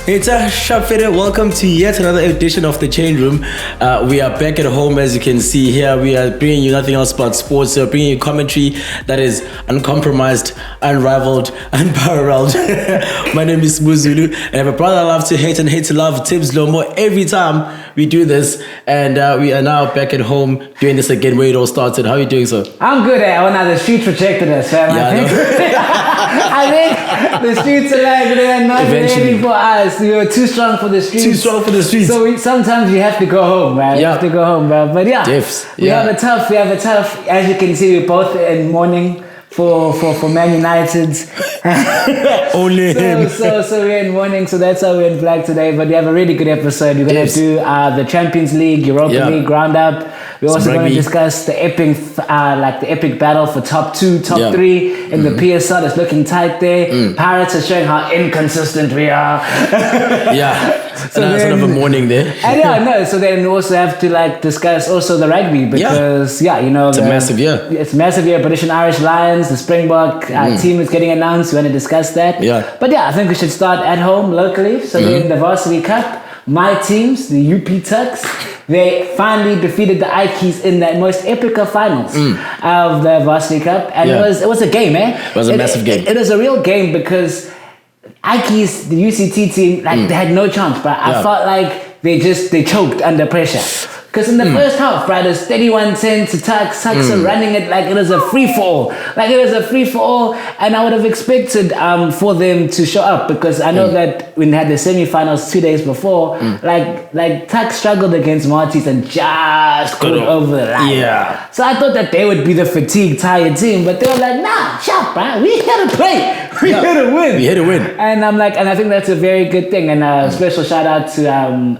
It's a Shafira. Welcome to yet another edition of the Changeroom. We are back at home, as you can see here. We are bringing you nothing else but sports. We're bringing you commentary that is uncompromised, unrivaled, unparalleled. My name is Sbu Zulu, and I have a brother I love to hate and hate to love, Tibs Dhlomo. Every time we do this, and we are now back at home doing this again where it all started. How are you doing, sir? I'm good at when the streets rejected us, fam. I think the streets are like, they're not ready for us. We were too strong for the streets. Too strong for the streets. So sometimes you have to go home, man. You have to go home, bro. But yeah, we have a tough. As you can see, we're both in mourning for Man United. Only him. So we're in mourning. So that's how we're in black today. But we have a really good episode. We're gonna do the Champions League, Europa League roundup. We're also going to discuss the epic battle for top 2, top 3 in the PSL. It's looking tight there. Pirates are showing how inconsistent we are. So and sort of a morning there. So then we also have to discuss also the rugby because it's a massive year. It's a massive year. British and Irish Lions, the Springbok team is getting announced. We want to discuss that. But I think we should start at home locally. So in the Varsity Cup, my teams, the UP Tucks, they finally defeated the Ikeys in the most epic of finals of the Varsity Cup. And it was a game, eh? It was a massive game. It was a real game because Ikeys, the UCT team, they had no chance, but I felt like they choked under pressure. Because in the first half, it was 31-10 to Tucks. Tucks are running it like it was a free-for-all. And I would have expected for them to show up because I know that when they had the semi-finals 2 days before, Tucks struggled against Marty's and just got over the line. So I thought that they would be the fatigued, tired team, but they were like, nah, sharp, bro. We here to play. We here to win. We here to win. And I'm like, and I think that's a very good thing. And a special shout out to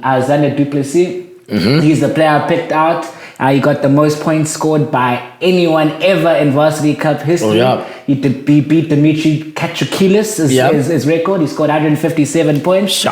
Alexander Duplessis. He's the player I picked out. He got the most points scored by anyone ever in Varsity Cup history. He beat Dimitri Katrakilis, his record. He scored 157 points.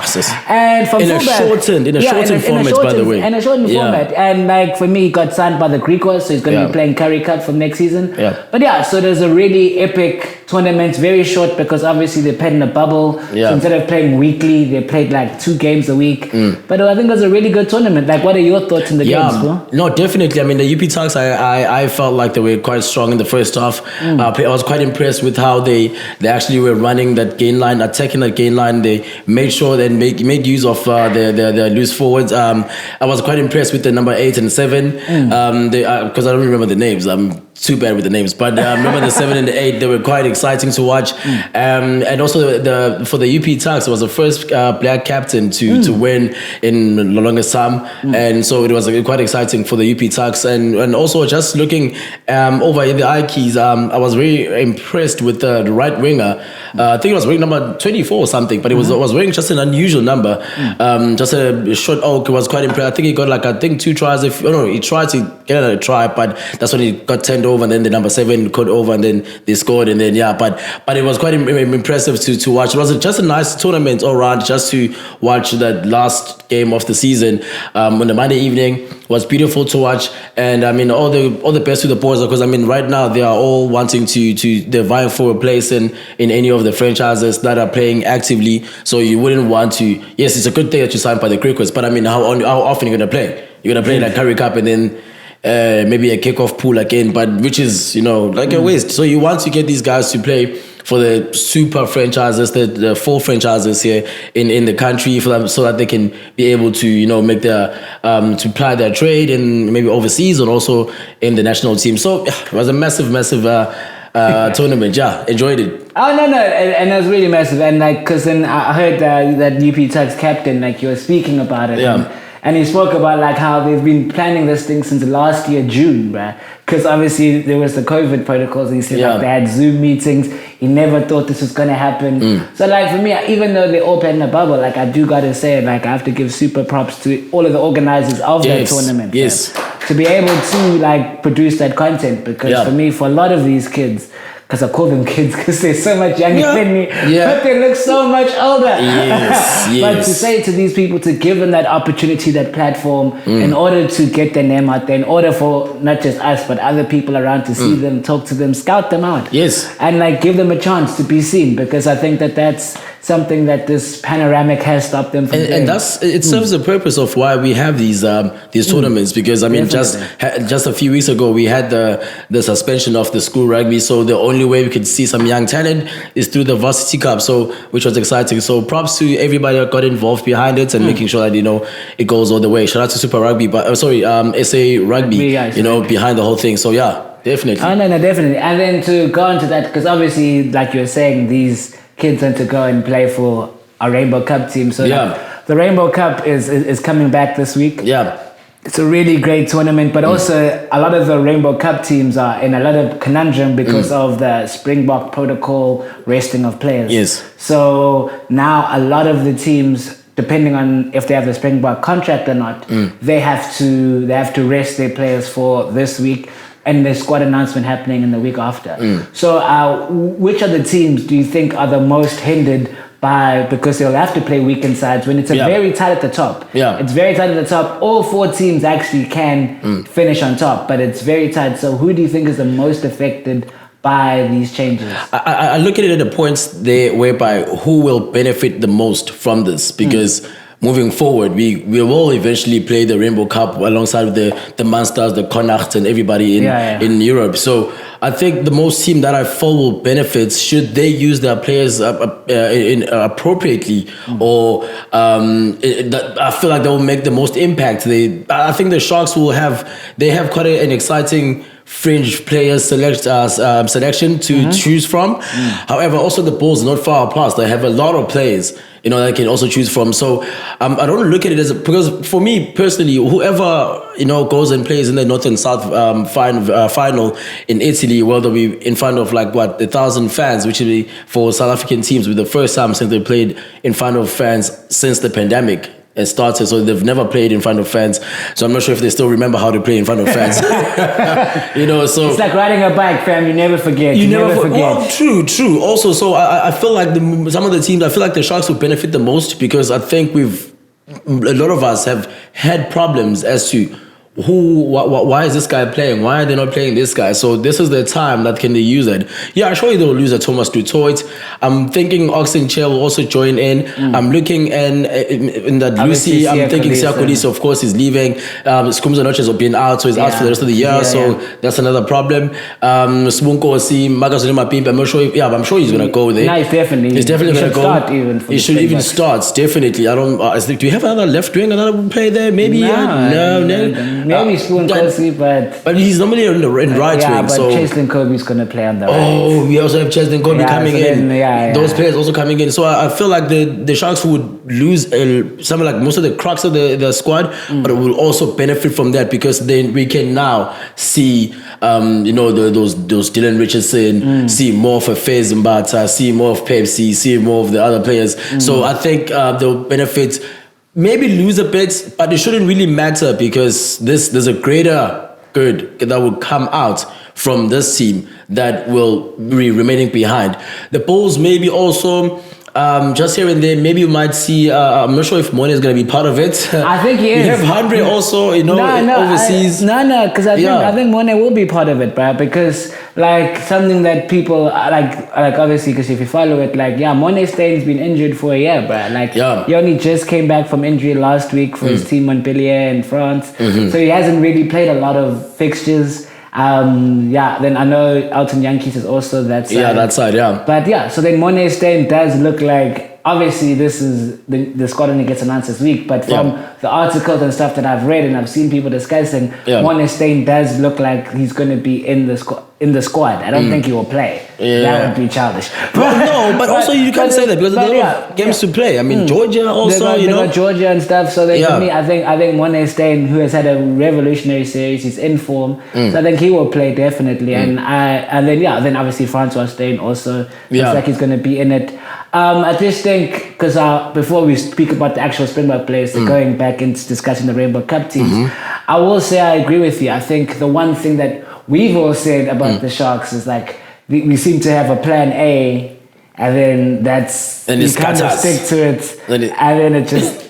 And from in a shortened format, by the way. In a shortened format. And for me, he got signed by the Griquas, so he's going to be playing Curry Cup from next season. But so there's a really epic tournament, very short because obviously they played in a bubble. So instead of playing weekly, they played 2 games a week. But I think it was a really good tournament. What are your thoughts on the games, bro? No, definitely. I mean, the UP Tucks, I felt like they were quite strong in the first half. I was quite impressed with how they actually were running that gain line, attacking that gain line. They made sure they made use of their loose forwards. I was quite impressed with the number 8 and 7 because I don't remember the names. I'm too bad with the names, but I remember the 7 and the 8. They were quite exciting to watch. And also for the UP Tucks, it was the first black captain to win in the longest time, and so it was quite exciting for the UP Tucks. And also just looking over in the Ikeys, I was very impressed with the right winger. I think it was wearing number 24 or something, but it was wearing just an unusual number. Just a short oak. Was quite impressed. I think he got 2 tries. He tried to get another try, but that's when he got turned over, and then the number 7 got over, and then they scored, and then but it was quite impressive to watch. It was just a nice tournament all around, just to watch that last game of the season on the Monday evening. Was beautiful to watch, and I mean all the best to the boys, because I mean right now they are all wanting they're vying for a place in any of the franchises that are playing actively. So you wouldn't want to. Yes, it's a good thing that you signed by the Griquas, but I mean how often you're gonna play? You're gonna play Curry Cup and then maybe a kickoff pool again, but which is a waste. So you want to get these guys to play for the super franchises, the 4 franchises here in the country, for them, so that they can be able to make their to apply their trade and maybe overseas and also in the national team. So it was a massive tournament. Enjoyed it. Oh no, and it was really massive. And because then I heard that UP Tucks captain, you were speaking about it. And he spoke about how they've been planning this thing since last year, June, bruh. Because obviously there was the COVID protocols. He said they had Zoom meetings. He never thought this was going to happen. So for me, even though they all played in a bubble, I do got to say, I have to give super props to all of the organizers of that tournament. Yes. To be able to produce that content. Because for me, for a lot of these kids, because I call them kids because they're so much younger than me, but they look so much older. Yes. But to say to these people, to give them that opportunity, that platform, in order to get their name out there, in order for not just us, but other people around to see them, talk to them, scout them out. Yes. And give them a chance to be seen, because I think that's something that this panoramic has stopped them from doing. And it serves the purpose of why we have these tournaments, because I mean just a few weeks ago we had the suspension of the school rugby, so the only way we could see some young talent is through the Varsity Cup, so which was exciting. So props to everybody that got involved behind it and making sure that it goes all the way. Shout out to Super Rugby, but SA Rugby, behind the whole thing. So yeah, definitely. Oh no, definitely. And then to go into that, because obviously, like you were saying, these kids want to go and play for a Rainbow Cup team. So the Rainbow Cup is coming back this week. Yeah. It's a really great tournament, but also a lot of the Rainbow Cup teams are in a lot of conundrum because of the Springbok protocol resting of players. Yes. So now a lot of the teams, depending on if they have the Springbok contract or not, they have to rest their players for this week. And the squad announcement happening in the week after. So which of the teams do you think are the most hindered by, because they'll have to play weekend sides when it's very tight at the top. Yeah. It's very tight at the top. All 4 teams actually can finish on top, but it's very tight. So who do you think is the most affected by these changes? I look at it at the points there whereby who will benefit the most from this, because moving forward, we will eventually play the Rainbow Cup alongside with the Munsters, the Connachts, and everybody in Europe. So I think the most team that I feel will benefit, should they use their players appropriately, or I feel like they will make the most impact. I think the Sharks have quite an exciting fringe players selection to choose from. However, also the Bulls are not far apart. They have a lot of players that can also choose from. So I don't look at it as because for me personally, whoever goes and plays in the North and South final in Italy, well, they'll be in front of 1,000 fans, which will be for South African teams with the first time since they played in front of fans since the pandemic it started. So they've never played in front of fans. So I'm not sure if they still remember how to play in front of fans. So it's like riding a bike, fam. You never forget. You never forget. Well, true. Also, so I feel like some of the teams, I feel like the Sharks will benefit the most, because I think a lot of us have had problems as to why is this guy playing? Why are they not playing this guy? So this is the time that can they use it. Yeah, surely they'll lose a Thomas du Toit. I'm thinking Oxen Chair will also join in. I'm looking in that Lucy. I'm thinking Siya Kolisi, of course, is leaving. Skumza Noches have been out, so he's out for the rest of the year. That's another problem. Sbu Nkosi, Magazine Mapimpi. I'm sure he's gonna go there. No, he's definitely gonna go. He should even start. Definitely. Do you have another left wing, another player there? Maybe. No. Maybe Sbu Nkosi, but he's normally in right wing. But Cheslin Kobe's gonna play on the right. Oh, we also have Cheslin Kobe coming in. Those players also coming in. So I feel like the Sharks would lose something like most of the crux of the squad, but it will also benefit from that, because then we can now see those Dylan Richardson, see more of a Fez Mbata, see more of Pepsi, see more of the other players. So I think they'll benefit. Maybe lose a bit, but it shouldn't really matter, because there's a greater good that will come out from this team that will be remaining behind. The Bulls maybe also just here and there, maybe you might see. I'm not sure if Mone is going to be part of it. I think he is. You have Andre also, overseas. Because I think Mone will be part of it, bro. Because something that people like obviously, because if you follow it, Mone Stein's been injured for a year, bro. He only just came back from injury last week for his team Montpellier in France, so he hasn't really played a lot of fixtures. Then I know Elton Yankees is also that side. Yeah, that side, yeah. But so then Mone Steyn does look like, obviously this is the squad only gets announced this week, but from the articles and stuff that I've read and I've seen people discussing, Mone Steyn does look like he's going to be in the squad. I don't think he will play. That would be childish. But also you can't say that, because there are games to play. I mean, Georgia also, they got Georgia and stuff. So for me, I think Mone Steyn, who has had a revolutionary series, he's in form. So I think he will play definitely. And then obviously Francois Steyn also looks like he's going to be in it. I just think, because before we speak about the actual Springbok players, going back into discussing the Rainbow Cup teams, I will say I agree with you. I think the one thing that we've all said about the Sharks is we seem to have a plan A, and then you kind of stick to it, and then it just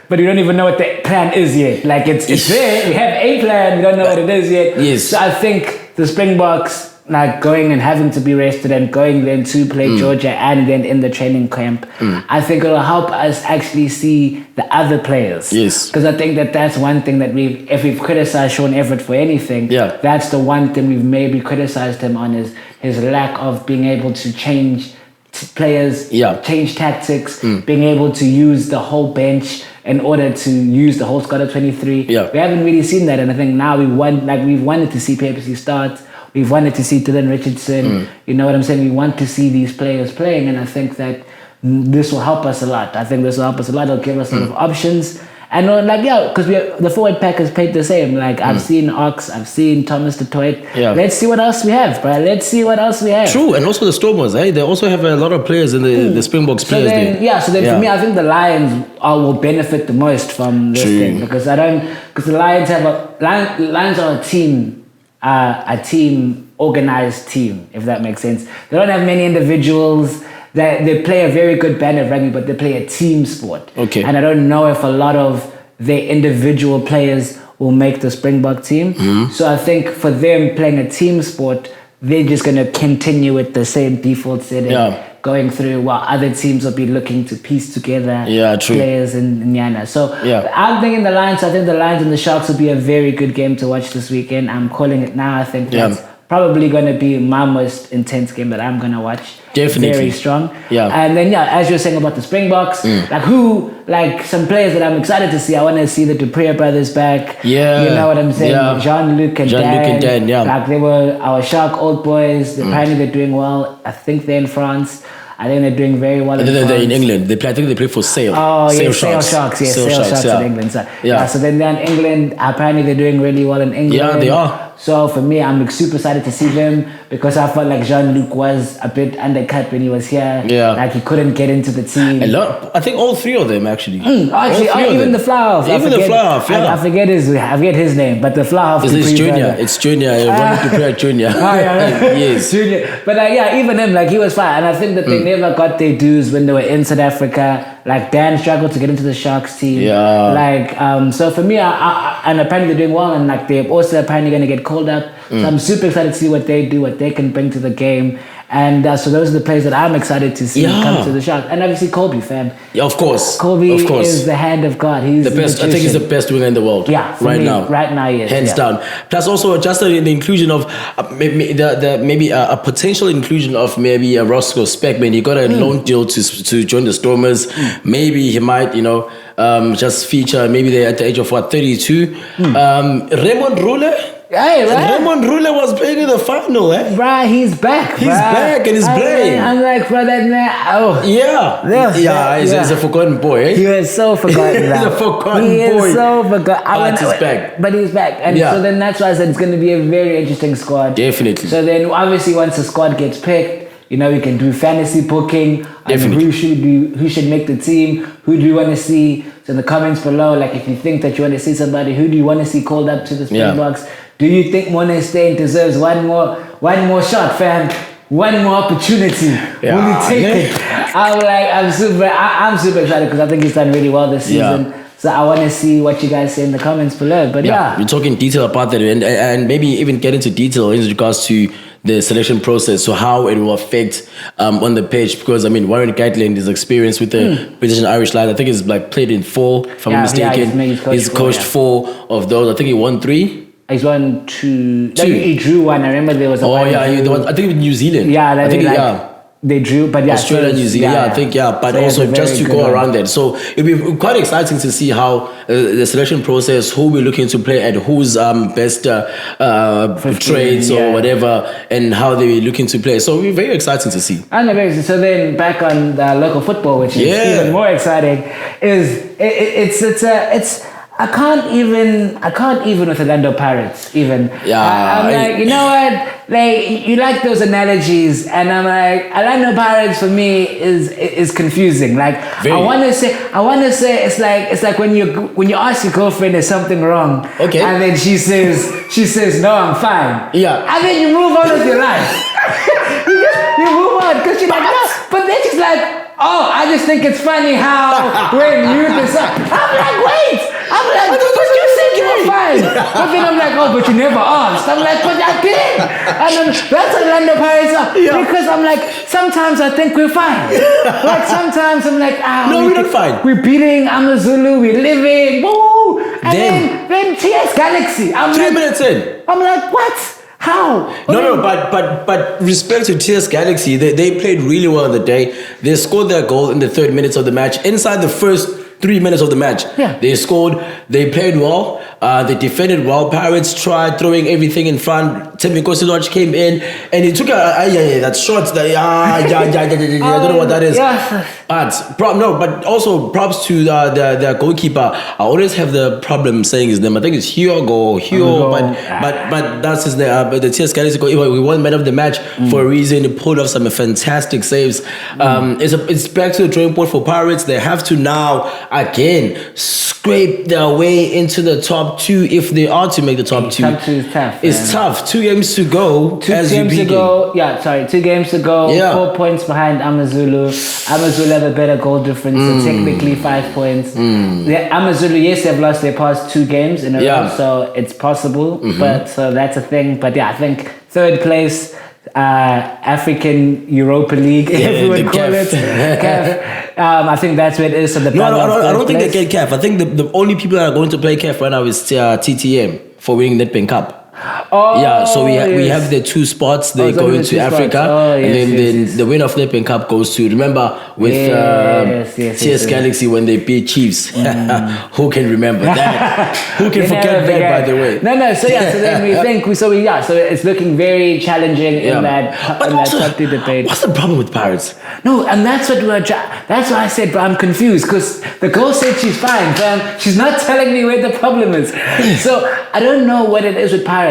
but you don't even know what the plan is yet. It's there. We have a plan. We don't know what it is yet. Yes. So I think the Springboks, like going and having to be rested and going then to play Georgia and then in the training camp, I think it'll help us actually see the other players. Yes. Because I think that's one thing that if we've criticized Sean Everett for anything, that's the one thing we've maybe criticized him on is his lack of being able to change players, change tactics, being able to use the whole bench in order to use the whole squad of 23. We haven't really seen that, and I think now we've wanted to see Papacy start. We've wanted to see Dylan Richardson. You know what I'm saying? We want to see these players playing, and I think that this will help us a lot. I think this will help us a lot. It'll give us a lot of options. And because the forward pack has played the same. Like I've seen Ox, I've seen Thomas du Toit. Let's see what else we have, bro. Let's see what else we have. True, and also the Stormers, They also have a lot of players in the Springboks players there. So then for me, I think the Lions will benefit the most from this thing because the Lions Lions are a team organized team, if that makes sense. They don't have many individuals. They play a very good band of rugby, but they play a team sport. Okay. And I don't know if a lot of their individual players will make the Springbok team. So I think for them playing a team sport, they're just going to continue with the same default setting going through while other teams will be looking to piece together players in Yana. So I'm thinking I think the Lions and the Sharks will be a very good game to watch this weekend. I'm calling it now. I think that's probably going to be my most intense game that I'm going to watch. Definitely. Very strong. And then, as you're saying about the Springboks, some players that I'm excited to see. I want to see the Dupree brothers back. You know what I'm saying? Jean-Luc and Dan. Like they were our Shark old boys. Apparently they're doing well. I think they're in France. I think they're doing very well. And then they're in England. I think they play for Sale. Oh, Sale Sharks. Sale Sharks in England. So then they're in England. Apparently they're doing really well in England. Yeah, they are. So for me, I'm super excited to see them because I felt like Jean-Luc was a bit undercut when he was here. Like he couldn't get into the team. I think all three of them actually. Even the fly-off. I forget his name, but the fly-off. It's Junior. It's Junior. I wanted to play Junior. Yes. Junior. But even him, he was fine. And I think that they never got their dues when they were in South Africa. Like Dan struggled to get into the Sharks team. So for me, and apparently they're doing well, and they're also apparently going to get called up. So I'm super excited to see what they do, what they can bring to the game. And so those are the players that I'm excited to see come to the Sharks. And obviously Colby, fam. Yeah, of course. Colby is the hand of God. He's the best. I think he's the best winger in the world. Right now, yes. Hands down. Plus also just the inclusion of maybe a potential inclusion of maybe a Roscoe Speckman. He got a loan deal to join the Stormers. Maybe he might, just feature maybe they're at the age of 32. Raymond Rule. Raymond Rule was playing in the final, Bruh, he's back. He's back and he's playing. I'm like, bro, that man. He's a forgotten boy. He was so forgotten. He's a forgotten boy. He is so forgotten. But he's back. But he's back. And so then that's why I said it's going to be a very interesting squad. Definitely. So then obviously once the squad gets picked, we can do fantasy booking. Definitely. Who should make the team? Who do you want to see? So in the comments below, if you think that you want to see somebody, who do you want to see called up to the Springboks? Do you think Morné Steyn deserves one more shot, fam? One more opportunity. Will you take it? I'm super excited because I think he's done really well this season. So I want to see what you guys say in the comments below. But we're talking detail about that and maybe even get into detail in regards to the selection process, so how it will affect on the pitch, because Warren Gatland is experienced with the British and Irish Lions. I think he's played in 4, if I'm not mistaken. He's coached 4 of those. I think he won 3. He's won 2. He drew 1. I remember there was a one. I think with New Zealand. They drew, but Australia, New Zealand, I think, but so also just to go around that. So it'll be quite exciting to see how the selection process, who we're looking to play at who's best trades or whatever, and how they're looking to play. So it'll be very exciting to see. And so then back on the local football, which is even more exciting, is it's. I can't even with Orlando Pirates even. I'm like, you know what? You like those analogies, and I'm like, Orlando Pirates for me is confusing. I want to say it's like when you ask your girlfriend is something wrong, and then she says no, I'm fine. And then you move on with your life. you move on because you're like no, but then she's like, oh, I just think it's funny how when you decide. I'm like, wait. I'm like, but you said you were fine. But then I'm like, oh, but you never asked. I'm like, but I did. And then that's what Orlando Pirates are. Yeah. Because I'm like, sometimes I think we're fine. Like sometimes I'm like, no, we're not fine. We're beating Zulu, we're living, woo. And then TS Galaxy. I'm 2 minutes in. I'm like, what? How? No, but respect to TS Galaxy, they played really well on the day. They scored their goal in the 3rd minutes of the match. Inside the first 3 minutes of the match, they scored. They played well. They defended well. Pirates tried throwing everything in front. Tim Kosiloch came in and he took that shot. I don't know what that is. But also props to the goalkeeper. I always have the problem saying his name. I think it's Hugo, but that's his name. But the TS Galaxy goalkeeper, we won man of the match for a reason. He pulled off some fantastic saves. It's back to the drawing board for Pirates. They have to now again scrape their way into the top 2 if they are to make the top 2. Top 2 is tough. It's tough. 2 games to go. 2 games to go. 2 games to go. 4 points behind Amazulu. Amazulu have a better goal difference, so technically 5 points. Amazulu, yes, they've lost their past 2 games in a row, so it's possible. But so that's a thing. But I think 3rd place. African Europa League, everyone call it CAF. I think that's where it is. So I don't think they get CAF. I think the only people that are going to play CAF right now is TTM for winning Nedbank Cup. So we have the 2 spots. They go into Africa, and then the winner of the Nedbank Cup goes to. Remember with TS Galaxy when they beat Chiefs. Who can remember that? Who can forget that? By the way, no. So then we think so it's looking very challenging in that top 2 debate. What's the problem with Pirates? No, and that's what that's why I said, but I'm confused because the girl said she's fine, but she's not telling me where the problem is. So I don't know what it is with Pirates.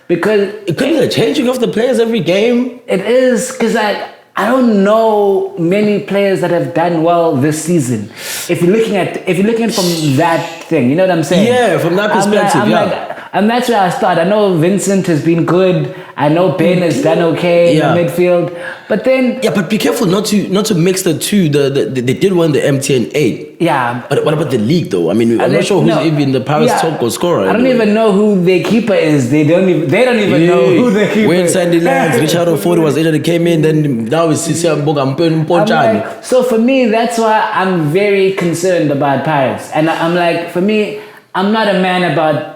Because it could be the changing of the players every game. It is because I don't know many players that have done well this season. If you're looking at from that thing, you know what I'm saying? Yeah, from that perspective, and that's where I start. I know Vincent has been good. I know Ben has done okay in the midfield. But then but be careful not to mix the two. They did win the MTN 8. Yeah. But what about the league though? I mean, I'm not sure who's even the Pirates top goal scorer. I don't even know who their keeper is. They don't even know who their keeper is. When Sandy Lands, Richard O'Ford was injured, came in, then now it's Sisia Mboga. So for me, that's why I'm very concerned about Pirates. And I'm like, for me, I'm not a man about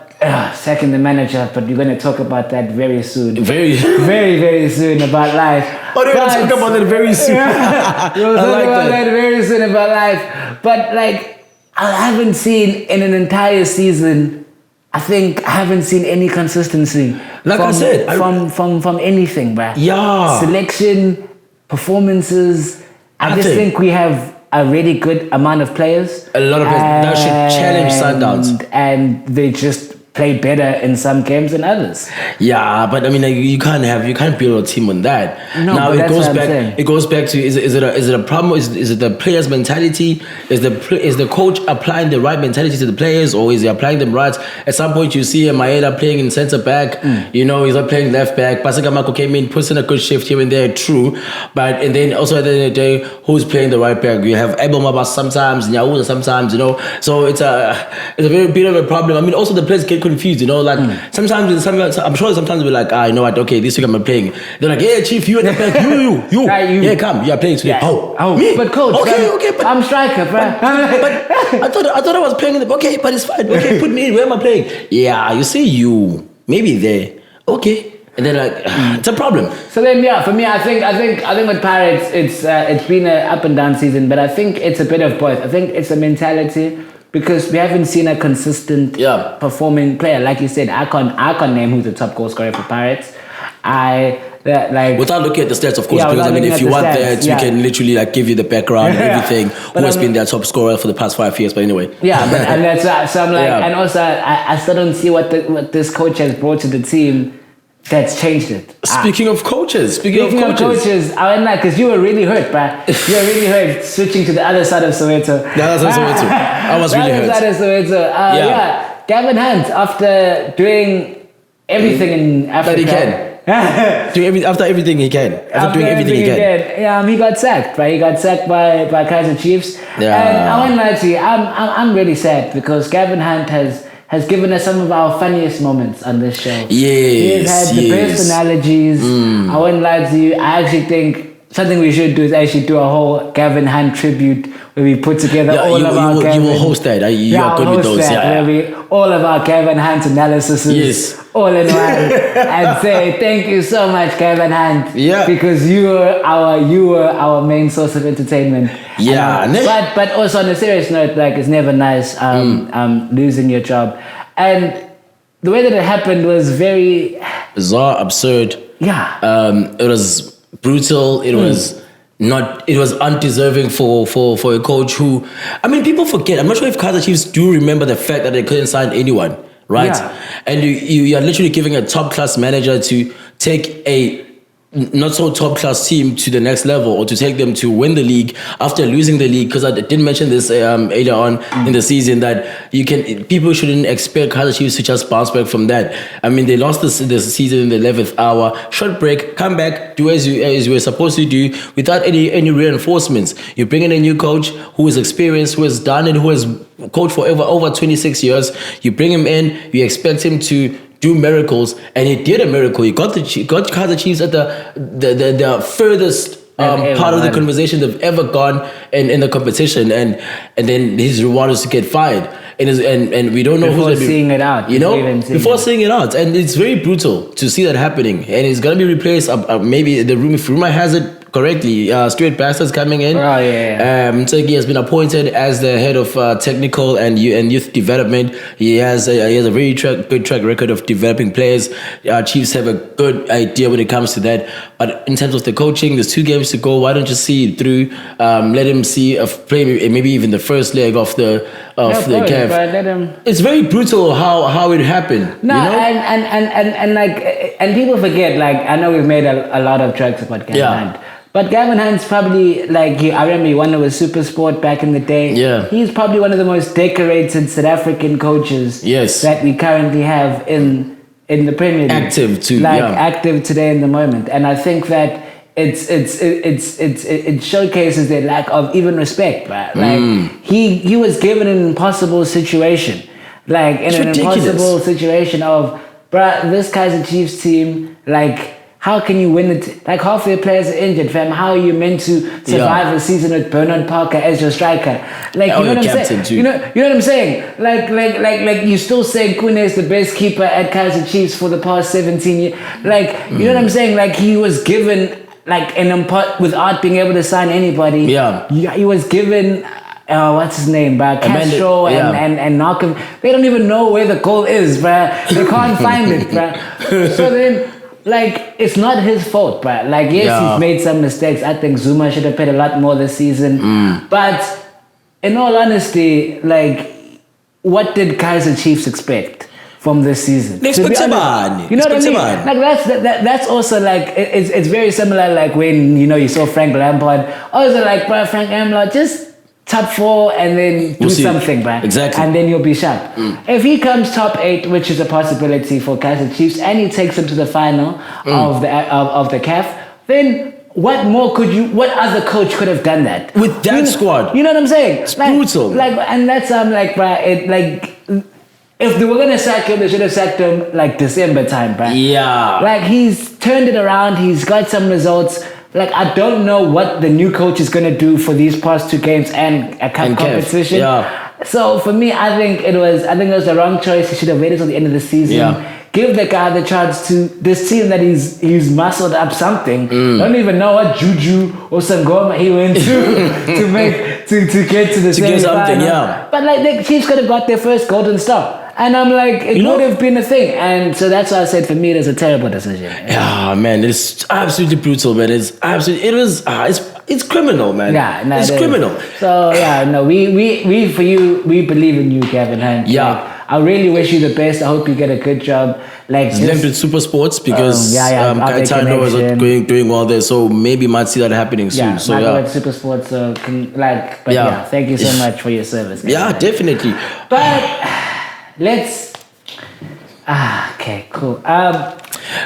sacking the manager, but you're going to talk about that very soon. Very, very soon about life. Oh, they're going to talk about that very soon. We'll talk about that very soon about life. But like, I haven't seen in an entire season, I haven't seen any consistency. Like I said, from anything, bruh. Yeah. Selection, performances. I just think we have a really good amount of players. A lot of players that should challenge Sundowns. And they just play better in some games than others. Yeah, but I mean, you can't build a team on that. No, now it goes back to is it a problem? Is it the players' mentality? Is the coach applying the right mentality to the players, or is he applying them right? At some point, you see Maeda playing in centre back. You know, he's not playing left back. Pasika Mako came in, puts in a good shift here and there. True, and then also at the end of the day, who's playing the right back? You have Abel Mabas sometimes, Nyauza sometimes. You know, so it's a very bit of a problem. I mean, also the players get confused, you know, like sometimes I'm sure sometimes we're like, you know what, okay, this week I'm playing. They're like, yeah, chief, you at the back, you, yeah, come, you're playing today. Oh, me? But coach, okay, but I'm striker, bro. But I thought I was playing in the okay, but it's fine. Okay, put me in. Where am I playing? Yeah, you see, you maybe there. Okay. And then it's a problem. So then, for me, I think with Pirates, it's been an up and down season, but I think it's a bit of both. I think it's a mentality. Because we haven't seen a consistent performing player. Like you said, I can't name who's the top goal scorer for Pirates. Without looking at the stats, of course, because I mean, if you want that, we can literally give you the background and everything. Who has been their top scorer for the past 5 years? But anyway, and that's so I'm like, and also I still don't see what this coach has brought to the team that's changed it. Speaking of coaches, I went like, because you were really hurt, bruh. You were really hurt switching to the other side of Soweto. The other side of Soweto. I was really hurt. The other side of Soweto. Gavin Hunt, after doing everything in Africa, After everything he can. After doing everything he can. He got sacked, right? He got sacked by Kaizer Chiefs. Yeah. And I won't lie to you, I'm really sad because Gavin Hunt has given us some of our funniest moments on this show. Yes. He's had the best analogies. I won't lie to you. I actually think something we should do is actually do a whole Gavin Hunt tribute where we put together all of our Gavin... You will host that. You are good with those. All of our Gavin Hunt analyses all in one and say thank you so much, Gavin Hunt. Yeah. Because you were our main source of entertainment. Yeah. But also on a serious note, like it's never nice losing your job. And the way that it happened was very bizarre, absurd. Yeah. It was brutal. It was not. It was undeserving for a coach who. I mean, people forget. I'm not sure if Kaizer Chiefs do remember the fact that they couldn't sign anyone, right? Yeah. And you are literally giving a top class manager to take a not so top class team to the next level, or to take them to win the league after losing the league. Because I did mention this earlier on in the season that people shouldn't expect Kaizer Chiefs to just bounce back from that. I mean, they lost this season in the 11th hour. Short break, come back, do as you were supposed to do without any reinforcements. You bring in a new coach who is experienced, who has done it, who has coached for over 26 years. You bring him in, you expect him to do miracles, and he did a miracle. He got Kaizer Chiefs at the furthest part of the conversation they've ever gone in the competition, and then his reward is to get fired. And we don't know before who's seeing it out. Before seeing it out, and it's very brutal to see that happening. And it's gonna be replaced. Maybe if rumor has it correctly, Stuart Baxter's coming in. Oh yeah. Turkey has been appointed as the head of technical and youth development. He has a very good track record of developing players. Chiefs have a good idea when it comes to that. But in terms of the coaching, there's 2 games to go. Why don't you see it through? Let him see a play, maybe even the first leg of the camp. It's very brutal how it happened. No, you know? and people forget. Like, I know we've made a lot of jokes about Gavin Hunt. But Gavin Hunt's probably, like, I remember he won it with Super Sport back in the day. Yeah. He's probably one of the most decorated South African coaches that we currently have in the Premier League. Active too, active today in the moment. And I think that it showcases their lack of even respect, right? Like, he was given an impossible situation. Like, in an impossible situation of, bruh, this Kaizer Chiefs team, like, how can you win it? Like, half their players are injured, fam. How are you meant to survive a season with Bernard Parker as your striker? Like, you know what I'm saying? You know what I'm saying? Like you still saying Kune is the best keeper at Kaizer Chiefs for the past 17 years. Like, you know what I'm saying? Like, he was given like an import without being able to sign anybody. Yeah. He was given what's his name, bruh? Castro and Narcom. They don't even know where the goal is, bruh. They can't find it, bruh. So then, like, it's not his fault, bruh. Like, yes, he's made some mistakes. I think Zuma should have played a lot more this season. But in all honesty, like, what did Kaizer Chiefs expect from this season? You know what I mean? Like, that's also like, it's very similar, like when, you saw Frank Lampard. Also like, bruh, Frank Lampard, just top 4 and then do something, bruh. Exactly. And then you'll be sharp. If he comes top 8, which is a possibility for Kaizer Chiefs, and he takes them to the final of the CAF, then what other coach could have done that? With that squad. You know what I'm saying? It's brutal. And that's, bruh, if they were going to sack him, they should have sacked him like December time, bruh. Yeah. Like, he's turned it around, he's got some results. Like, I don't know what the new coach is going to do for these past 2 games and a cup competition. So for me, I think it was the wrong choice. He should have waited till the end of the season. Give the guy the chance to this team that he's muscled up something. Don't even know what juju or sangoma he went to get to the semi-final. But like, the Chiefs could have got their first golden star. And I'm like, it would have been a thing. And so that's why I said, for me, it was a terrible decision. Yeah, man, it's absolutely brutal, man. It's criminal, man. Yeah, it's criminal. So we for you, we believe in you, Gavin Hunt. Yeah. Like, I really wish you the best. I hope you get a good job. Like, he's linked with Super Sports because Caetano was doing well there, so maybe might see that happening soon. Yeah, so with Super Sports, thank you so much for your service. Yeah, definitely. But let's. Okay, cool.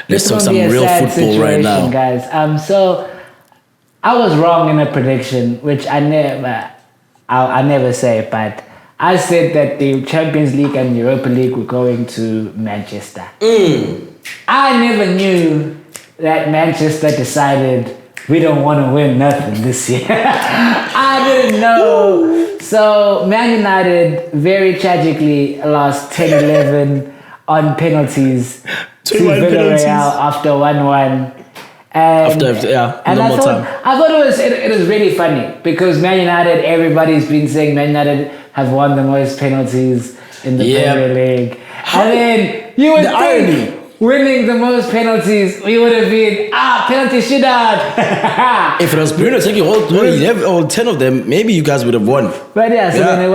Let's talk It's some gonna be a real sad football right situation, now. guys. So I was wrong in a prediction, which I never say, but I said that the Champions League and Europa League were going to Manchester. I never knew that Manchester decided we don't want to win nothing this year. I didn't know. So Man United very tragically lost 10-11 on penalties to 21 Villarreal penalties. after 1-1. And no I more thought, time. I thought it was really funny because Man United, everybody's been saying Man United have won the most penalties in the Premier League. And then you would The think irony. winning the most penalties, we would have been, penalty shootout. If it was Bruno taking all 11 or 10 of them, maybe you guys would have won. But yeah, so then it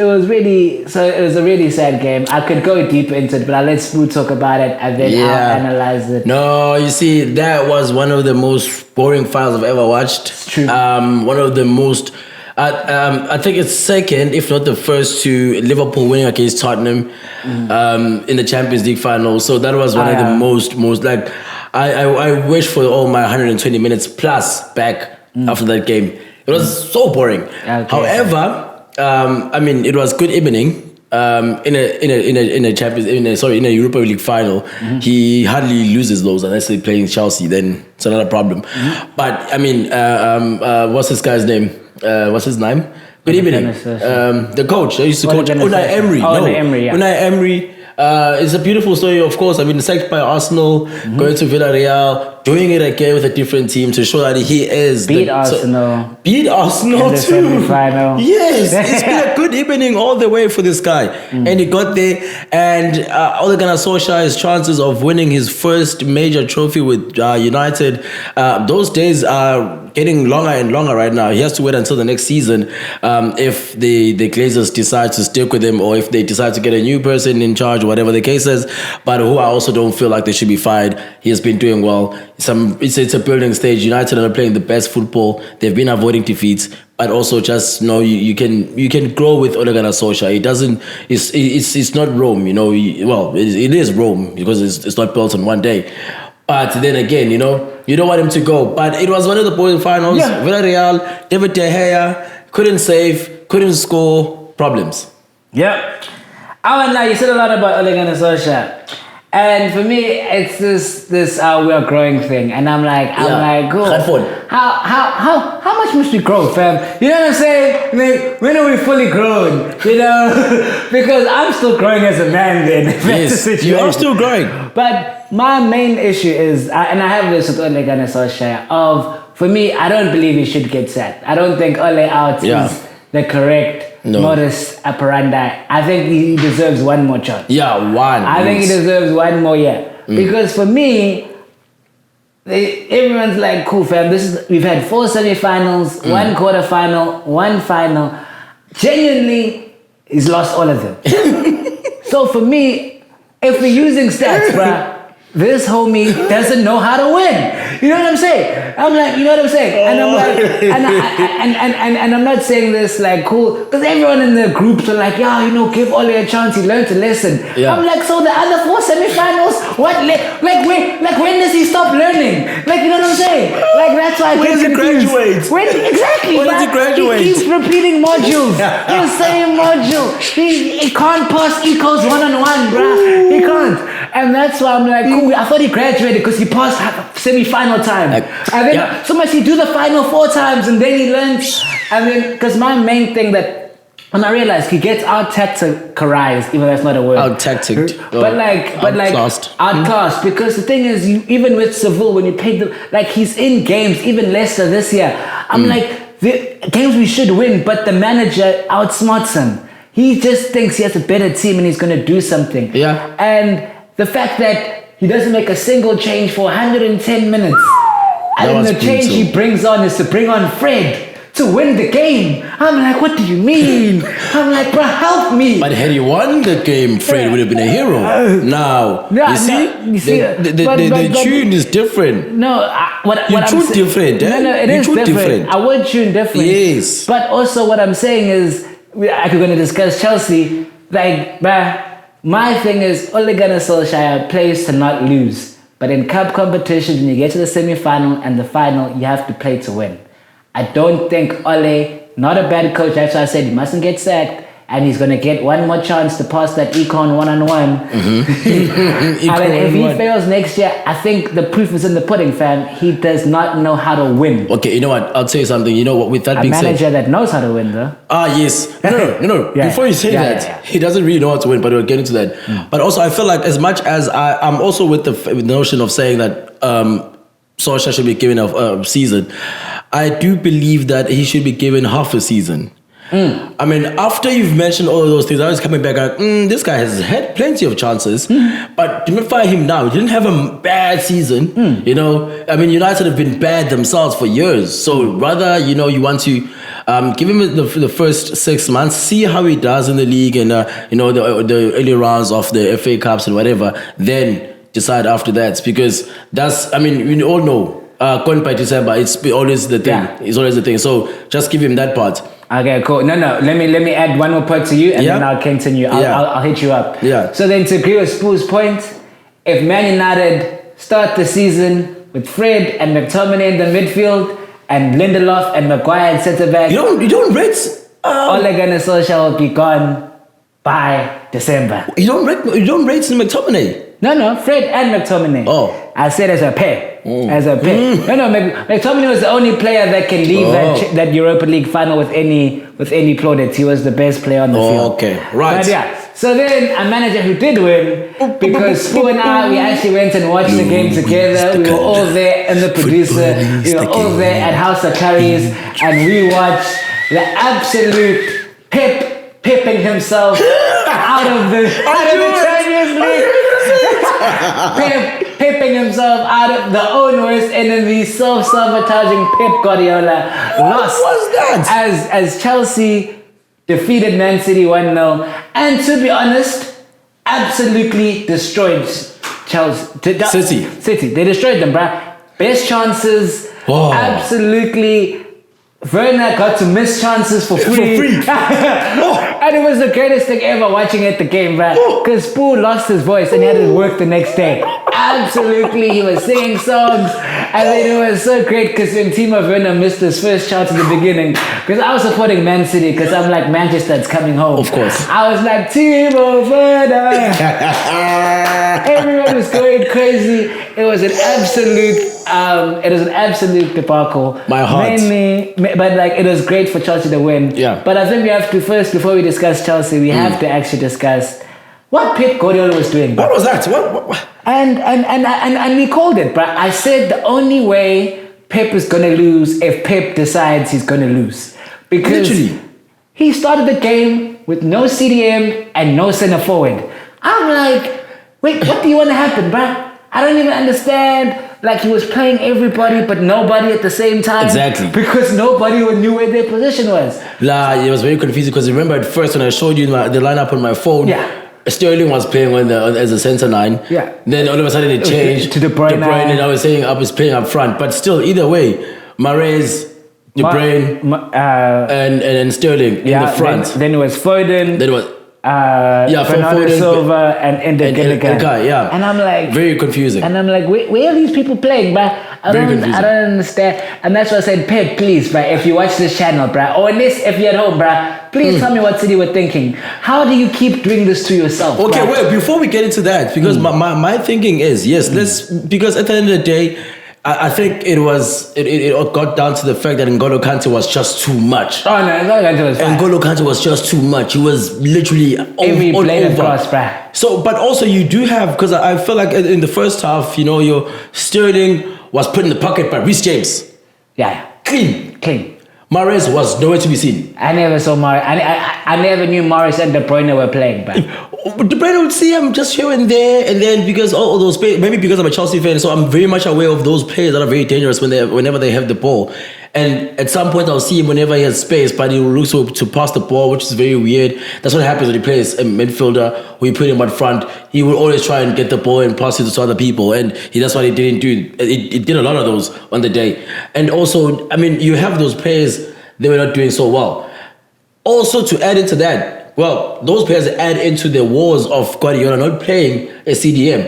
was really, so it was a really sad game. I could go deeper into it, but I'll let Sbu talk about it and then I'll analyze it. No, you see, that was one of the most boring finals I've ever watched. It's true. One of the most, I think it's second, if not the first, to Liverpool winning against Tottenham in the Champions League final. So that was one of the most like, I wish for all my 120 minutes plus back after that game. It was so boring. Okay. However, I mean, it was good evening. In a Europa League final, he hardly loses those unless they're playing Chelsea. Then it's another problem. But I mean, what's this guy's name? What's his name? Good evening. The coach. I used to coach Unai Emery. Unai Emery. Yeah. Unai Emery. It's a beautiful story, of course. I mean, sacked by Arsenal, going to Villarreal, doing it again with a different team to show that he is Beat Arsenal in the too. Semi-final. Yes, it's been a good evening all the way for this guy, and he got there. And Ole Gunnar Solskjaer's chances of winning his first major trophy with United, those days are getting longer and longer right now. He has to wait until the next season if the Glazers decide to stick with him or if they decide to get a new person in charge, whatever the case is. But who I also don't feel like they should be fired. He has been doing well. It's a building stage. United are playing the best football. They've been avoiding defeats. But also just know you can grow with Ole Gunnar Solskjaer. It doesn't. It's not Rome. You know. It is Rome because it's not built in one day. But then again, you don't want him to go. But it was one of the boring finals. Yeah. Villarreal, David De Gea couldn't save, couldn't score, problems. Yep. I went you said a lot about Ole Gunnar Solskjaer. And for me, it's this we're growing thing, and I'm like, cool. How much must we grow, fam? You know what I'm saying? Like, when are we fully grown? You know, because I'm still growing as a man. Then Yes, you are still growing. But my main issue is, and I have this with Ole Gunnar Solskjaer. For me, I don't believe he should get sacked. I don't think Ole out is the correct. Modus operandi. I think he deserves one more chance. Yeah, one. I think he deserves one more year. Because for me, everyone's like, cool fam, we've had 4 semi-finals, 1 quarter-final, 1 final. Genuinely, he's lost all of them. So for me, if we're using stats, bruh, this homie doesn't know how to win. You know what I'm saying? I'm like, you know what I'm saying? And I'm like, and I'm not saying this like cool, because everyone in the groups are like, give Ole a chance. He learned a lesson. Yeah. I'm like, so the other 4 semi-finals, when does he stop learning? Like, you know what I'm saying? Like that's why I get confused. When exactly? When does he graduate? He keeps repeating modules. The same module. He can't pass ecos 1-on-1, bruh. He can't. And that's why I'm like, cool. I thought he graduated because he passed semi-final time. And then so much he do the final 4 times and then he learns. And then, because my main thing that, when I realized he gets out-tacticalized, even though that's not a word. Out-tacticked. Outclassed. Because the thing is, even with Seville, when you paid he's in games, even Leicester this year. I'm like, the games we should win, but the manager outsmarts him. He just thinks he has a better team and he's going to do something. Yeah. And the fact that he doesn't make a single change for 110 minutes. And the change he brings on is to bring on Fred to win the game. I'm like, what do you mean? I'm like, bro, help me. But had he won the game, Fred would have been a hero. Now, you see, the tune is different. No, you tune different. No, it is different. I would tune different. Yes. But also what I'm saying is, I'm going to discuss Chelsea. Like, bruh, My thing is, Ole Gunnar Solskjaer plays to not lose. But in cup competitions, when you get to the semi-final and the final, you have to play to win. I don't think Ole, not a bad coach, that's why I said he mustn't get sacked, and he's going to get one more chance to pass that econ one-on-one. And then if he fails next year, I think the proof is in the pudding, fam. He does not know how to win. Okay, you know what? I'll tell you something. You know what? With that being said, a manager that knows how to win, though. Yes. No. Yeah. Before you say that, he doesn't really know how to win, but we'll get into that. But also, I feel like as much as I'm also with the notion of saying that Solskjaer should be given a season, I do believe that he should be given half a season. I mean, after you've mentioned all of those things, I was coming back like, this guy has had plenty of chances, but to fire him now, he didn't have a bad season, you know. I mean, United have been bad themselves for years, so rather, you know, you want to give him the first 6 months, see how he does in the league and, you know, the early rounds of the FA Cups and whatever, then decide after that, because that's, I mean, we all know, going by December, it's always the thing. Yeah. It's always the thing. So just give him that part. Okay, cool. No. Let me add one more point to you, and then I'll continue. I'll hit you up. Yeah. So then, to agree with Spu's point, if Man United start the season with Fred and McTominay in the midfield and Lindelof and Maguire in centre back, you don't rate. Ole Gunnar Solskjaer will be gone by December. You don't rate McTominay. No, Fred and McTominay. Oh, I said as a pair. As a pair. No, McTominay was the only player that can leave that Europa League final with any plaudits. He was the best player on the field. Okay, right. But yeah, so then a manager who did win, because Sbu and I, we actually went and watched the game together. We were all there, and the producer, we were all there at House of Curries, and we watched the absolute pipping himself out of the Champions League. Pipping himself out of the own worst enemy, self-sabotaging Pep Guardiola lost. What was that? As Chelsea defeated Man City 1-0, and to be honest, absolutely destroyed Chelsea. City. They destroyed them, bruh. Best chances. Whoa. Absolutely. Werner got to miss chances for free. And it was the greatest thing ever watching at the game, bruh. Because Sbu lost his voice and he had to work the next day. Absolutely, he was singing songs. And then it was so great because when Timo Werner missed his first chance at the beginning, because I was supporting Man City because I'm like, Manchester's coming home. Of course. I was like, Timo Werner. Everyone was going crazy. It was an absolute debacle. My heart. But like, it was great for Chelsea to win. Yeah. But I think we have to first, before we discuss Chelsea, we have to actually discuss what Pep Guardiola was doing. What was that? What? And we called it, but I said the only way Pep is gonna lose if Pep decides he's gonna lose. Because he started the game with no CDM and no center forward. I'm like, wait, what do you want to happen, bruh? I don't even understand. Like, he was playing everybody but nobody at the same time. Exactly. Because nobody knew where their position was. It was very confusing because remember at first when I showed you the lineup on my phone, Sterling was playing as a centre line. Yeah. Then all of a sudden it changed to De Bruyne. And I was saying is playing up front. But still, either way, Mahrez, De Bruyne, and Sterling in the front. Then it was Foden. Then it was Bernardo Silva and Ender Gilligan. And I'm like, very confusing. And I'm like, where are these people playing, bruh? I don't understand. And that's why I said, Pep, please, bruh, if you watch this channel, bruh, or if you're at home, bruh, please tell me what City were thinking. How do you keep doing this to yourself? Okay, wait, before we get into that, because my thinking is, because at the end of the day, I think it got down to the fact that N'Golo Kante was just too much. Oh no, N'Golo Kante was fine. N'Golo Kante was just too much. He was literally every blade across, bruh. So, but also you do have, because I feel like in the first half, your Sterling was put in the pocket by Reece James. Yeah. Clean. Mahrez was nowhere to be seen. I never saw Mahrez. I never knew Mahrez and De Bruyne were playing, bruh. De Bruyne would see him just here and there, and then because all those players, maybe because I'm a Chelsea fan, so I'm very much aware of those players that are very dangerous whenever they have the ball. And at some point I'll see him whenever he has space, but he will look to pass the ball, which is very weird. That's what happens when he plays a midfielder, who you put him up front. He will always try and get the ball and pass it to other people, and that's what he didn't do. It did a lot of those on the day. And also, I mean, you have those players, they were not doing so well. Also, to add into that, Well, those players add into the wars of Guardiola not playing a CDM.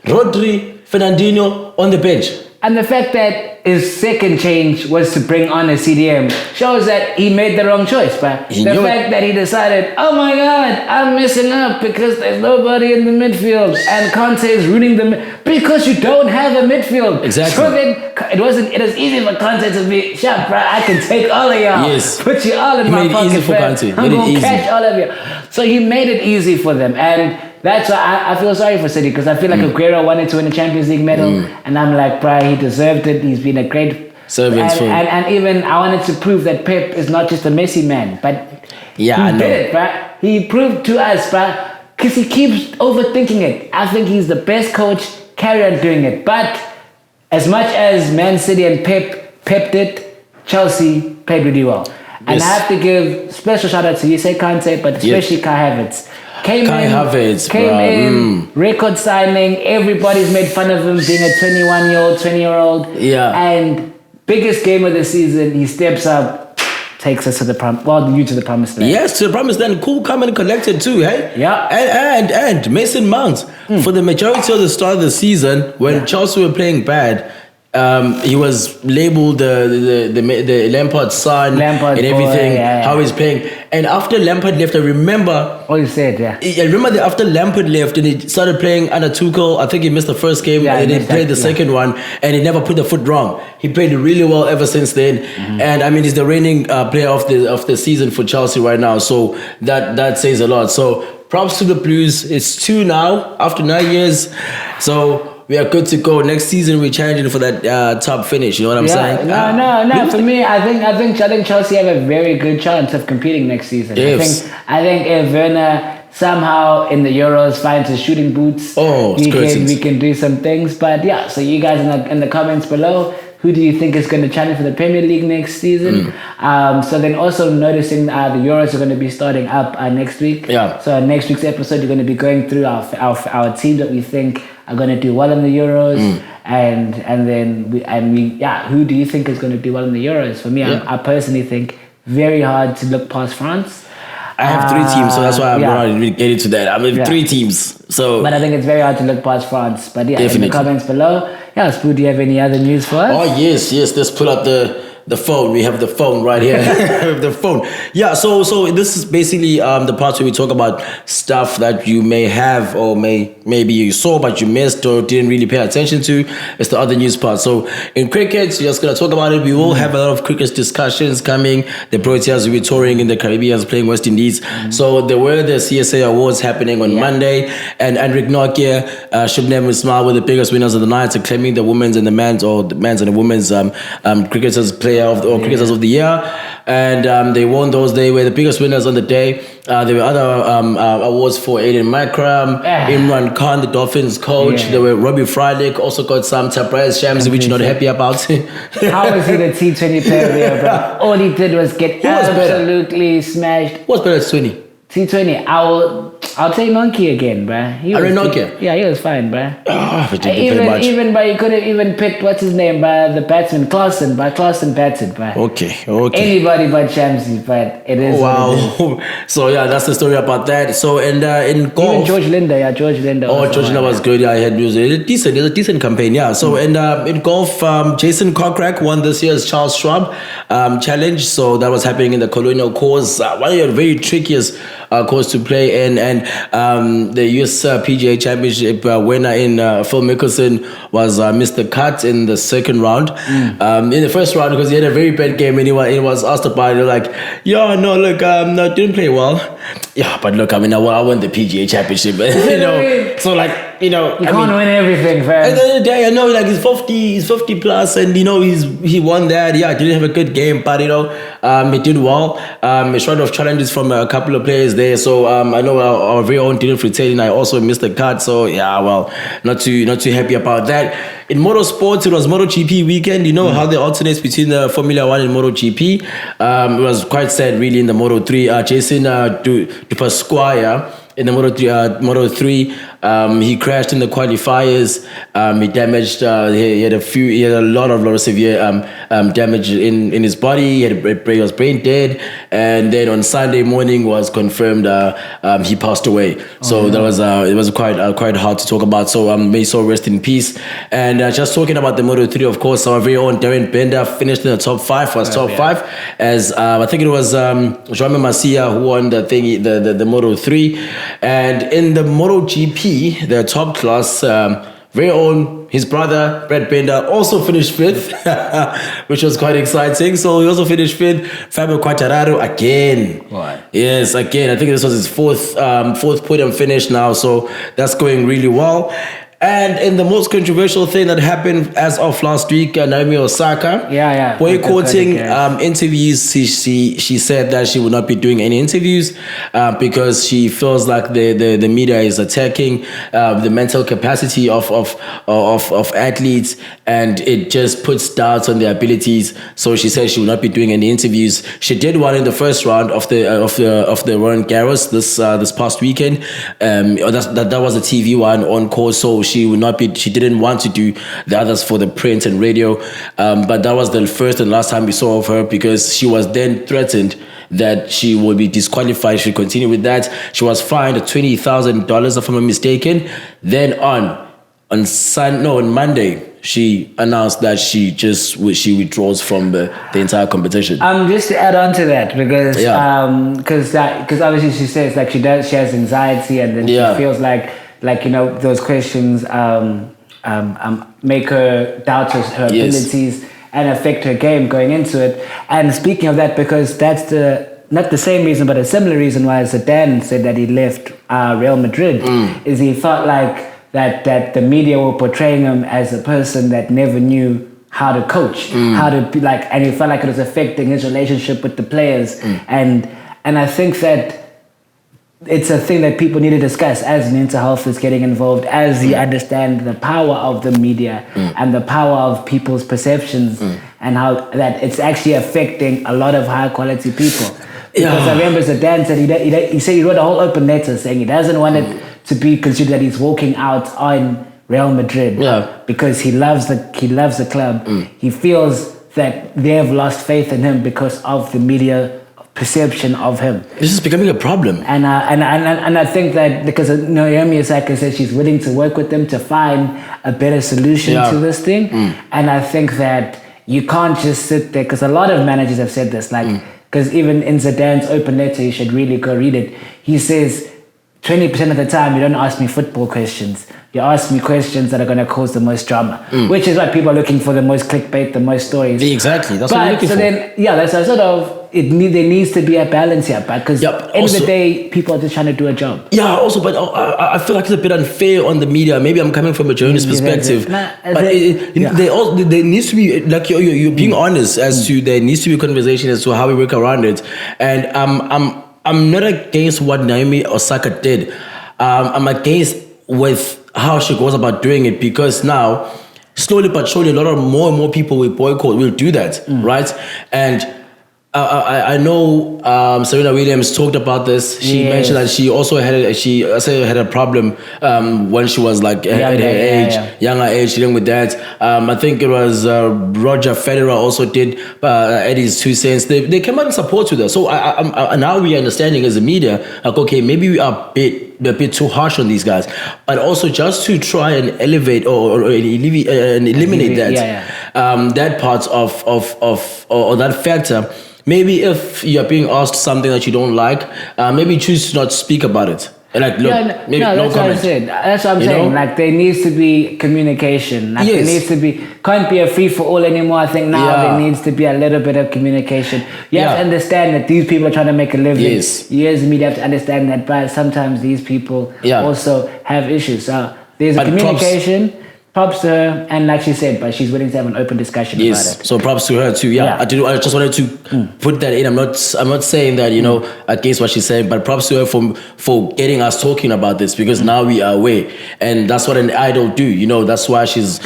Rodri, Fernandinho on the bench. And the fact that his second change was to bring on a CDM shows that he made the wrong choice, but the fact that he decided, oh my God, I'm messing up because there's nobody in the midfield and Conte is ruining because you don't have a midfield. Exactly. So then it was easy for Conte to be, shut, bro, I can take all of y'all. Yes. Put you all in my pocket. Made it easy for Conte. I'm going to catch all of you. So he made it easy for them. And that's why I feel sorry for City, because I feel like Aguero wanted to win a Champions League medal, and I'm like, bro, he deserved it. He's been a great servant. And even I wanted to prove that Pep is not just a Messi man, but he did it, bro. He proved to us, bro, because he keeps overthinking it. I think he's the best coach. Carry on doing it. But as much as Man City and Pep did, Chelsea played really well. And Yes. I have to give special shout out to you, say Conte, but especially Kai Havertz. Came in, record signing. Everybody's made fun of him being a 21-year-old, 20-year-old. Yeah. And biggest game of the season, he steps up, takes us to the promised land. Yes, to the promised land. Cool, come and collected too, hey? Yeah. And Mason Mount, for the majority of the start of the season, when Chelsea were playing bad, he was labeled the Lampard's son and everything, how he's playing. And after Lampard left, I remember... What you said, yeah. I remember that after Lampard left and he started playing under Tuchel, I think he missed the first game and then he played the second one and he never put the foot wrong. He played really well ever since then. And I mean, he's the reigning player of the season for Chelsea right now. So that says a lot. So props to the Blues. It's 2 now after 9 years. So... we are good to go. Next season, we're challenging for that top finish. You know what I'm saying? No. For me, I think Chelsea have a very good chance of competing next season. Yes. I think if Werner somehow in the Euros finds his shooting boots, we can do some things. But yeah, so you guys in the comments below, who do you think is going to challenge for the Premier League next season? So then also noticing the Euros are going to be starting up next week. Yeah. So next week's episode, you're going to be going through our team that we think are going to do well in the Euros, and then who do you think is going to do well in the Euros? For me, I personally think very hard to look past France. I have 3 teams, so that's why I'm not really getting to that. I mean, 3 teams. So, but I think it's very hard to look past France. But definitely. In the comments below, Sbu, do you have any other news for us? Oh yes. Let's pull up the phone. We have the phone right here. The phone. Yeah. So this is basically the part where we talk about stuff that you may have or maybe you saw but you missed or didn't really pay attention to. It's the other news part. So in cricket, we're just gonna talk about it. We will have a lot of cricket discussions coming. The Proteas will be touring in the Caribbean, playing West Indies. So there were the CSA Awards happening on Monday, and Andrik Nokia, Shubham Ismail were the biggest winners of the night, acclaiming the women's and the men's, or the men's and the women's cricketers cricketers of the year, and they won those. They were the biggest winners on the day. There were other awards for Aiden Makram, Imran Khan, the Dolphins coach. There were Robbie Frydick, also got some Tabrez Shamsi, which you're not happy about. How was he the T20 player of the year, bro? All he did was get absolutely smashed. Who was better at 20? T20, I'll take Nokia again, bruh. Nokia? Yeah, he was fine, bruh. Even, but you could have even picked, what's his name, bruh, the batsman, Clausen batted, bruh. Okay. Anybody but Shamsi, but it is. Wow. So yeah, that's the story about that. So in golf, even George Linda. George Linda was good. Yeah, it was a decent campaign. Yeah. So in golf, Jason Kokrak won this year's Charles Schwab challenge. So that was happening in the Colonial Course, one of the very trickiest course to play in, and the US PGA Championship winner in Phil Mickelson was Mr. Cut in the second round. In the first round, because he had a very bad game, and he was asked about it, like, no, didn't play well. Yeah, but look, I mean, I won the PGA Championship, so like, you can't win everything, fam. At the end of the day, I know, like, he's 50 plus, and he won that. Yeah, didn't have a good game, but he did well. Short of challenges from a couple of players there. So I know our very own Dylan Fratelli, I also missed the cut. So yeah, well, not too happy about that. In motorsports, it was MotoGP weekend. You know how they alternate between the Formula 1 and MotoGP. It was quite sad, really, in the Moto3. Jason Dupasquire in the Moto3 He crashed in the qualifiers. He damaged. He had a lot of severe damage in his body. He was brain dead, and then on Sunday morning was confirmed he passed away. That was it was quite hard to talk about. So may so rest in peace. And just talking about the Moto3, of course, our very own Darren Bender finished in the top 5 for us. Top 5 as I think it was Joame Masia who won the Moto3, and in the MotoGP, the top class, very own his brother Brad Bender also finished 5th, which was quite exciting. So he also finished 5th. Fabio Quartararo again. What? Yes, again. I think this was his fourth podium finish now. So that's going really well. And in the most controversial thing that happened as of last week, Naomi Osaka boycotting interviews. She said that she would not be doing any interviews because she feels like the media is attacking the mental capacity of athletes, and it just puts doubts on their abilities. So she said she will not be doing any interviews. She did one in the first round of the Roland Garros this past weekend. That was a TV one on course. So she would not be. She didn't want to do the others for the print and radio, but that was the first and last time we saw of her, because she was then threatened that she would be disqualified if she continued with that. She was fined $20,000, if I'm not mistaken. Then on Monday, she announced that she withdraws from the entire competition. Just to add on to that, because obviously she says like she has anxiety, and then she feels like those questions make her doubt her abilities and affect her game going into it. And speaking of that, because that's not the same reason, but a similar reason why Zidane said that he left Real Madrid, is he felt like that the media were portraying him as a person that never knew how to coach, how to be like, and he felt like it was affecting his relationship with the players. And I think that it's a thing that people need to discuss as mental health is getting involved, as you understand the power of the media and the power of people's perceptions, and how that it's actually affecting a lot of high quality people. Because I remember Zidane said he said he wrote a whole open letter saying he doesn't want it to be considered that he's walking out on Real Madrid because he loves the club. He feels that they have lost faith in him because of the media perception of him. This is becoming a problem. And I think that because Naomi Osaka said she's willing to work with them to find a better solution to this thing. And I think that you can't just sit there, because a lot of managers have said this, like, because even in Zidane's open letter, you should really go read it. He says 20% of the time you don't ask me football questions. You ask me questions that are going to cause the most drama, which is why people are looking for the most clickbait, the most stories. Exactly, that's what you're looking for. That's a sort of, there needs to be a balance here, because at the end of the day, people are just trying to do a job. Yeah, also, but I feel like it's a bit unfair on the media. Maybe I'm coming from a journalist perspective, but there needs to be, like, you're being honest as to, there needs to be a conversation as to how we work around it. And I'm not against what Naomi Osaka did. I'm against with how she goes about doing it, because now, slowly but surely, a lot of more and more people will do that, right? And I know Serena Williams talked about this. She mentioned that she also had a problem when she was like at her younger age, dealing with that. I think it was Roger Federer also did Eddie's 2 cents. They came out in support to her. So now we are understanding as a media, like, okay, maybe we are a bit too harsh on these guys, but also just to try and elevate or eliminate that part of that factor. Maybe if you're being asked something that you don't like, maybe choose to not speak about it. Like, look, that's what I said. That's what I'm saying. Like, there needs to be communication. Like, there needs to be, can't be a free for all anymore. I think now there needs to be a little bit of communication. You have to understand that these people are trying to make a living. You as the media have to understand that, but sometimes these people also have issues. So there's a communication. Props to her, and like she said, but she's willing to have an open discussion about it. So props to her too. I just wanted to put that in. I'm not saying that against what she's saying, but props to her for getting us talking about this, because now we are aware, and that's what an idol do. That's why she's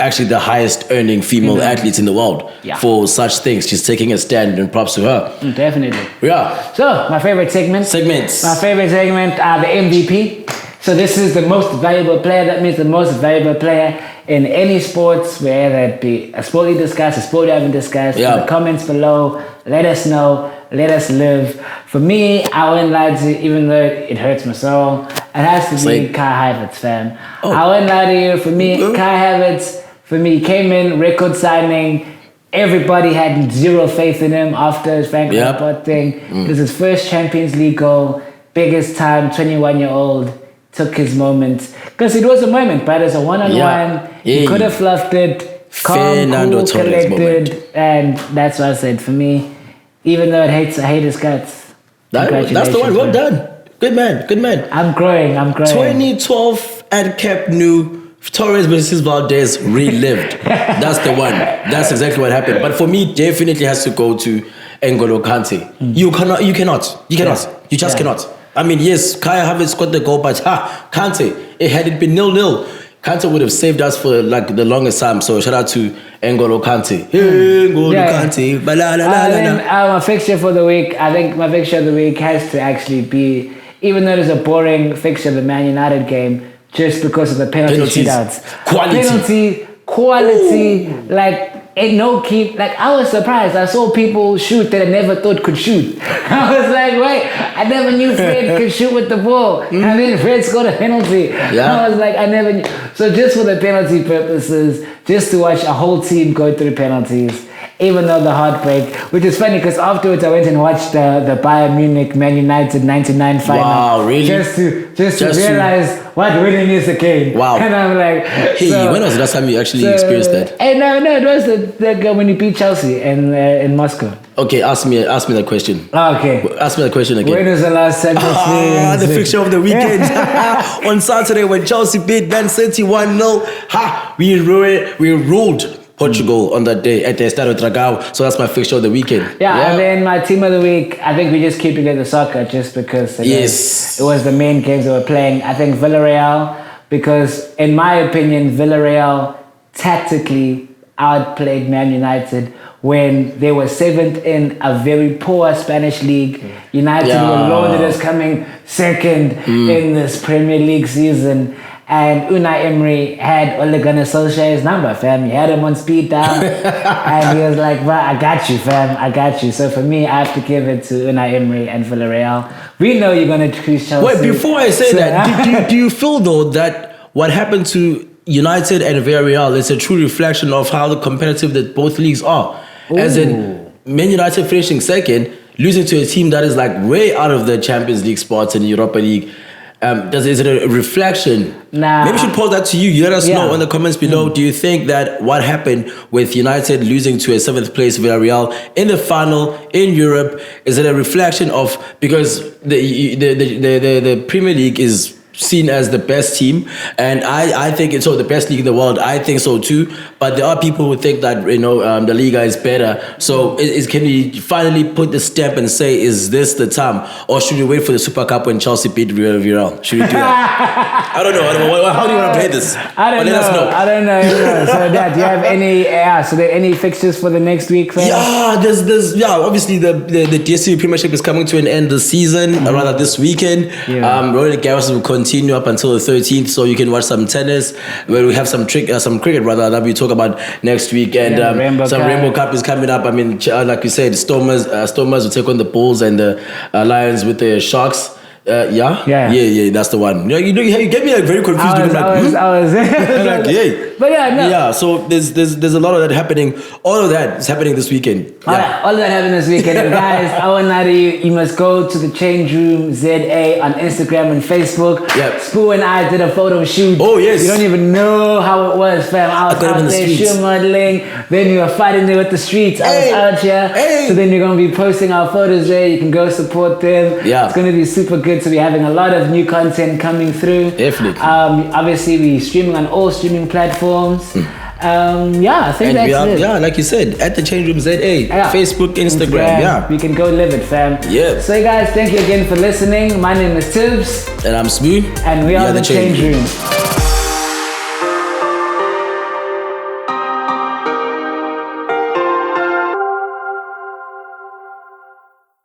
actually the highest earning female athlete in the world for such things. She's taking a stand, and props to her. Definitely. Yeah. So my favorite segment. My favorite segment, the MVP. So this is the most valuable player. That means the most valuable player in any sports, whether it be a sport we discuss, a sport we haven't discussed. In the comments below, let us know. Let us live. For me, I won't lie to you, even though it hurts my soul. It has to be Kai Havertz, fam. I won't lie to you. For me, Kai Havertz, came in, record signing. Everybody had zero faith in him after his Frank Lampard thing. It was his first Champions League goal, biggest time, 21-year-old. Took his moment. Because it was a moment, but it's a one-on-one. He could have fluffed it. Calm, cool, collected. And that's what I said. For me, even though I hate his guts. That's the one. Well done. Good man. I'm growing. 2012 at Camp Nou. Torres versus Valdez relived. That's the one. That's exactly what happened. But for me, definitely has to go to N'Golo Kante. You cannot. You just cannot. I mean, yes, Kai Havertz got the goal, but Kante, had it been 0-0, Kante would have saved us for like the longest time. So shout out to N'Golo Kante. Kante. My fixture for the week, I think my fixture of the week has to actually be, even though it is a boring fixture, the Man United game, just because of the penalty shootouts. Quality, like, ain't no keep. Like, I was surprised. I saw people shoot that I never thought could shoot. I was like, wait, I never knew Fred could shoot with the ball. And then Fred scored a penalty. I was like, I never knew. So just for the penalty purposes, just to watch a whole team go through penalties, even though the heartbreak, which is funny because afterwards I went and watched the Bayern Munich Man United 99 final. Wow, really? Just to realize what winning is again. Wow. And I'm like, hey, when was the last time you actually experienced that? No, it was the when you beat Chelsea in Moscow. Okay, ask me that question. Okay. Ask me that question again. When was the last time the fixture of the weekend. On Saturday when Chelsea beat Man City 1-0. We ruled Portugal on that day at the Estadio Dragao. So that's my fixture of the weekend. And then my team of the week, I think we just keeping it the soccer just because it was the main games they were playing. I think Villarreal, because in my opinion, Villarreal tactically outplayed Man United when they were 7th in a very poor Spanish league. United were loaded as coming second in this Premier League season. And Unai Emery had Ole Gunnar Solskjaer's number, fam. He had him on speed dial. And he was like, bro, I got you, fam. I got you. So for me, I have to give it to Unai Emery and Villarreal. We know you're going to choose Chelsea. Wait, before I say that, do you feel, though, that what happened to United and Villarreal is a true reflection of how competitive that both leagues are? Ooh. As in, Man United finishing second, losing to a team that is like way out of the Champions League spots in the Europa League. Is it a reflection? Nah. Maybe we should pose that to you. You let us know in the comments below. Do you think that what happened with United losing to a 7th place Villarreal in the final in Europe, is it a reflection of, because the Premier League is seen as the best team, and I think it's the best league in the world. I think so too, but there are people who think that the Liga is better. So can we finally put the stamp and say, is this the time, or should we wait for the Super Cup when Chelsea beat Villarreal? Should we do that? I don't know. How do you want to play this? I don't know. I don't know. So Dad, do you have any fixtures for the next week? Fam? There's obviously the DSTV premiership is coming to an end this season, rather this weekend. Roland Garros will continue up until the 13th, so you can watch some tennis, where we have some cricket that we talk about next week, and Rainbow Cup is coming up. I mean, like you said, Stormers will take on the Bulls, and the Lions with the Sharks. That's the one. You get me like very confused. I was So there's a lot of that happening. All of that is happening this weekend. All of that happening this weekend. And guys, I want to know you must go to the Changeroom ZA on Instagram and Facebook. Sbu and I did a photo shoot. Oh yes. You don't even know how it was, fam. I was out there shoe modeling. Then you were fighting there with the streets. I was out here. So then you're gonna be posting our photos there. You can go support them. It's gonna be super good. So we're having a lot of new content coming through. Definitely. Obviously, we're streaming on all streaming platforms. I think that's it. Yeah, like you said, at the Changeroom ZA, Facebook, Instagram. We can go live it, fam. So guys, thank you again for listening. My name is Tibs. And I'm Sbu. And we are the Changeroom.